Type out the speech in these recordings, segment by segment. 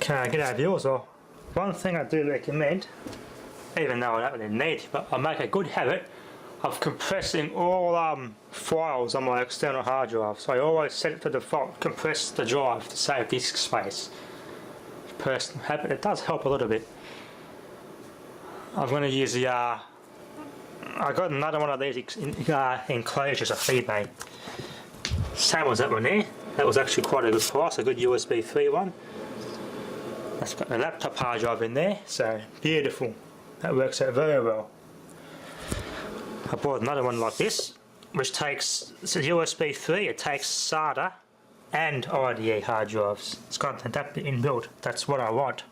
Okay, g'day viewers. Well, one thing I do recommend, even though I don't really need to, but I make a good habit of compressing all files on my external hard drive. So I always set it to default, compress the drive to save disk space. Personal habit, it does help a little bit. I'm going to use the, I got another one of these enclosures off eBay. Same as that one there. That was actually quite a good price, a good USB 3 one. That's got the laptop hard drive in there, so beautiful. That works out very well. I bought another one like this, which takes, it's a USB 3, it takes SATA and IDE hard drives. It's got an adapter inbuilt, that's what I want.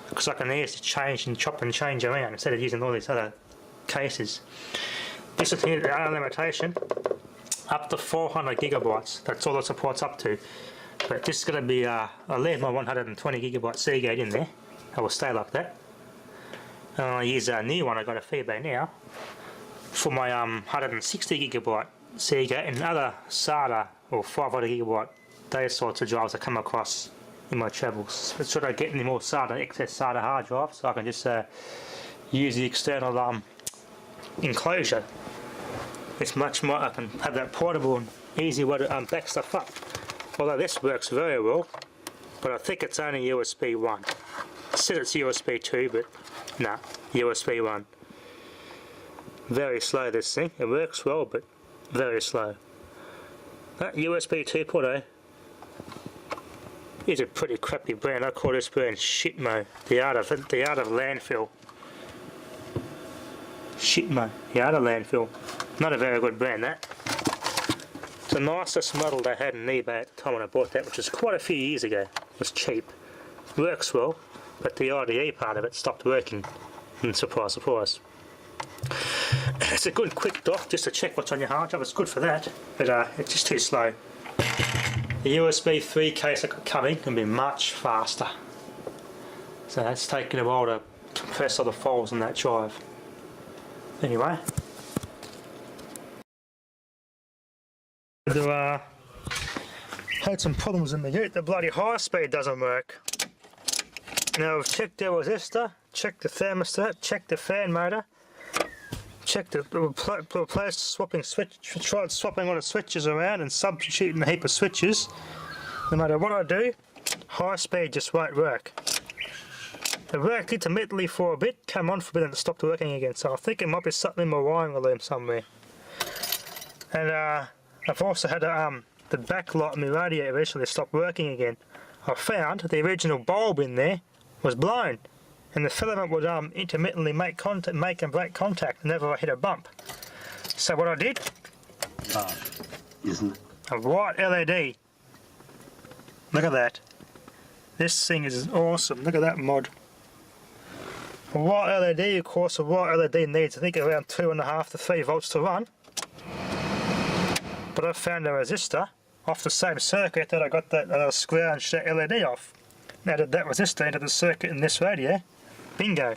Because I can easily change and chop and change around instead of using all these other cases. This is the other limitation, up to 400 gigabytes, that's all it supports up to. But this is going to be, I'll leave my 120 gigabyte Seagate in there, I will stay like that. And I'll use a new one I got a eBay now for my 160 gigabyte Seagate and other SATA or 500 gigabyte, those sorts of drives I come across in my travels. But should I get any more SATA, excess SATA hard drives, so I can just use the external enclosure. It's much more, I can have that portable and easy way to back stuff up. Although this works very well, but I think it's only USB 1. It says it's USB 2, but nah, USB 1. Very slow this thing, it works well, but very slow. That USB 2 port is a pretty crappy brand. I call this brand Shitmo, the art of landfill. Shitmo, the art of landfill. Not a very good brand, that. The nicest model they had in eBay at the time when I bought that, which was quite a few years ago, was cheap. Works well, but the IDE part of it stopped working. And surprise, surprise. It's a good quick dock just to check what's on your hard drive. It's good for that, but it's just too slow. The USB 3 case I got coming can be much faster. So that's taking a while to compress all the files on that drive. Anyway. Had some problems in the Ute, the bloody high speed doesn't work. Now I've checked the resistor, checked the thermostat, checked the fan motor, checked the replaced swapping switch, tried swapping all the switches around and substituting a heap of switches. No matter what I do, high speed just won't work. It worked intermittently for a bit, came on for a bit and it stopped working again, so I think it might be something in my wiring loom somewhere. And I've also had the backlight on my radio recently stopped working again. I found the original bulb in there was blown, and the filament would intermittently make and break contact whenever I hit a bump. So what I did, isn't it? A white LED. Look at that. This thing is awesome. Look at that mod. A white LED, of course, a white LED needs I think around 2.5 to 3 volts to run. But I found a resistor off the same circuit that I got that scrounged LED off. Added that resistor into the circuit in this radio. Bingo.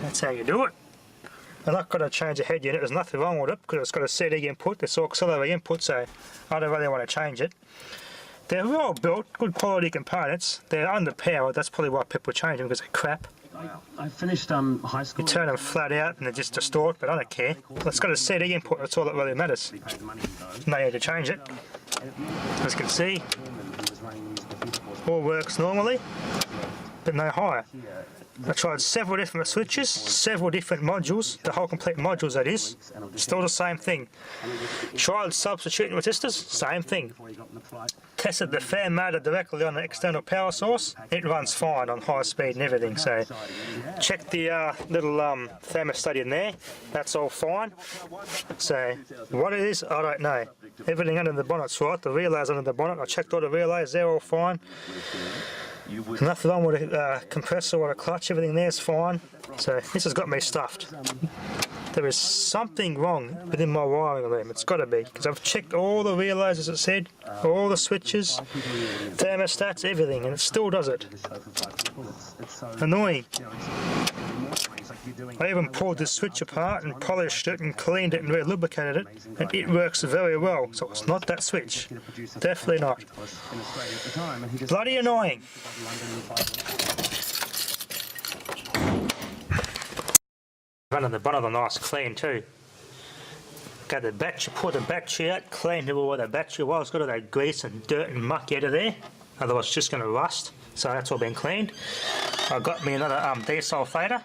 That's how you do it. I'm not going to change the head unit, there's nothing wrong with it because it's got a CD input, it's auxiliary input, so I don't really want to change it. They're well built, good quality components. They're underpowered, that's probably why people change them because they're crap. I finished high school. You turn them flat out and they just distort, but I don't care. It's got a CD input, that's all that really matters. No need to change it. As you can see, all works normally, but no higher. I tried several different switches, several different modules, the whole complete modules that is, still the same thing. Tried substituting resistors, same thing. Tested the fan motor directly on the external power source, it runs fine on high speed and everything, so check the little thermostat in there, that's all fine. So what it is, I don't know. Everything under the bonnet's right, the relays under the bonnet, I checked all the relays, they're all fine. Nothing wrong with a compressor or a clutch, everything there's fine. So this has got me stuffed. There is something wrong within my wiring loom, it's got to be, because I've checked all the relays as it said, all the switches, thermostats, everything, and it still does it. Annoying. I even pulled this switch apart and polished it and cleaned it and re-lubricated it, and it works very well. So it's not that switch. Definitely not. Bloody annoying. Running the bottom of the nice clean too. Got the battery, pulled the battery out, cleaned all where the battery was, got all that grease and dirt and muck out of there. Otherwise it's just going to rust. So that's all been cleaned. I got me another desulfator,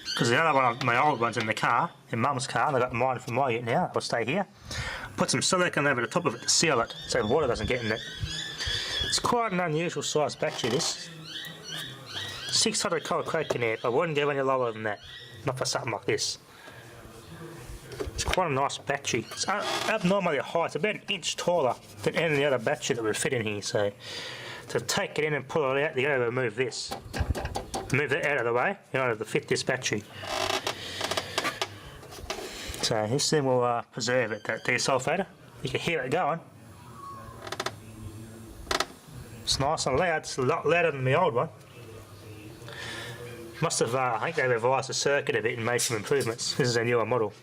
because the other one of my old one's in the car, in Mum's car, and I got mine from my ute now. I'll stay here. Put some silicone over the top of it to seal it, so water doesn't get in it. It's quite an unusual size battery, this. 600 cold crank in there. I wouldn't go any lower than that, not for something like this. It's quite a nice battery. It's abnormally high. It's about an inch taller than any other battery that would fit in here. So to take it in and pull it out, you got to remove this. Move that out of the way in order to fit this battery. So this thing will preserve it, that desulfator. You can hear it going. It's nice and loud. It's a lot louder than the old one. Must have, I think they revised the circuit a bit and made some improvements. This is a newer model.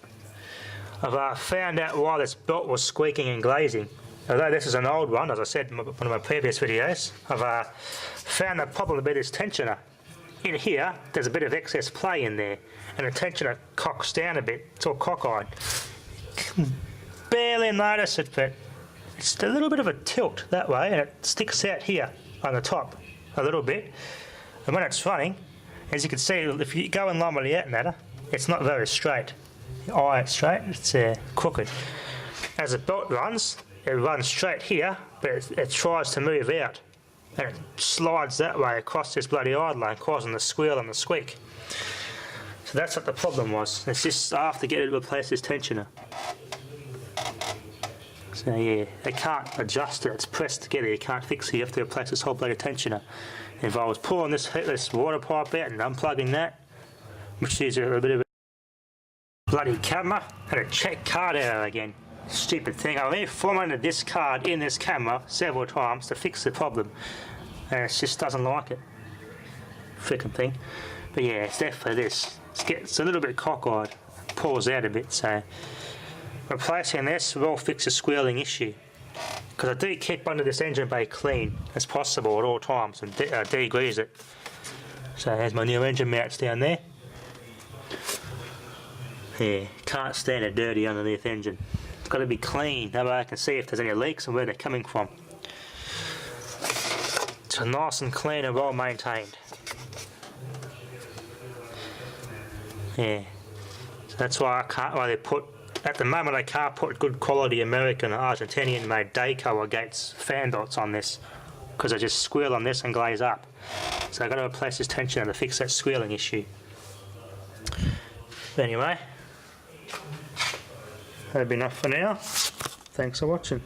I've found out why this belt was squeaking and glazing. Although this is an old one, as I said in one of my previous videos, I've found the problem to be this tensioner. In here, there's a bit of excess play in there, and the tensioner cocks down a bit. It's all cockeyed. Barely notice it, but it's a little bit of a tilt that way, and it sticks out here on the top a little bit. And when it's running, as you can see, if you go in line with the alternator, it's not very straight. Eye it straight, it's crooked. As the belt runs, it runs straight here, but it tries to move out. And it slides that way across this bloody idler, causing the squeal and the squeak. So that's what the problem was. It's just I have to get it to replace this tensioner. So yeah, they can't adjust it, it's pressed together, you can't fix it, you have to replace this whole bloody tensioner. It involves pulling this water pipe out and unplugging that, which is a bit of a bloody camera, and a check card error again. Stupid thing. I reformatted this card in this camera several times to fix the problem, and it just doesn't like it. Freaking thing. But yeah, it's definitely this. It's a little bit cockeyed, pulls out a bit, so replacing this will fix the squealing issue. Because I do keep under this engine bay clean as possible at all times and degrease it. So there's my new engine mounts down there. Yeah, can't stand a dirty underneath engine. It's got to be clean, that way I can see if there's any leaks and where they're coming from. It's nice and clean and well maintained. Yeah, so that's why at the moment I can't put good quality American or Argentinian made Dayco gates fan dots on this, because they just squeal on this and glaze up. So I've got to replace this tensioner to fix that squealing issue. But anyway, that'll be enough for now. Thanks for watching.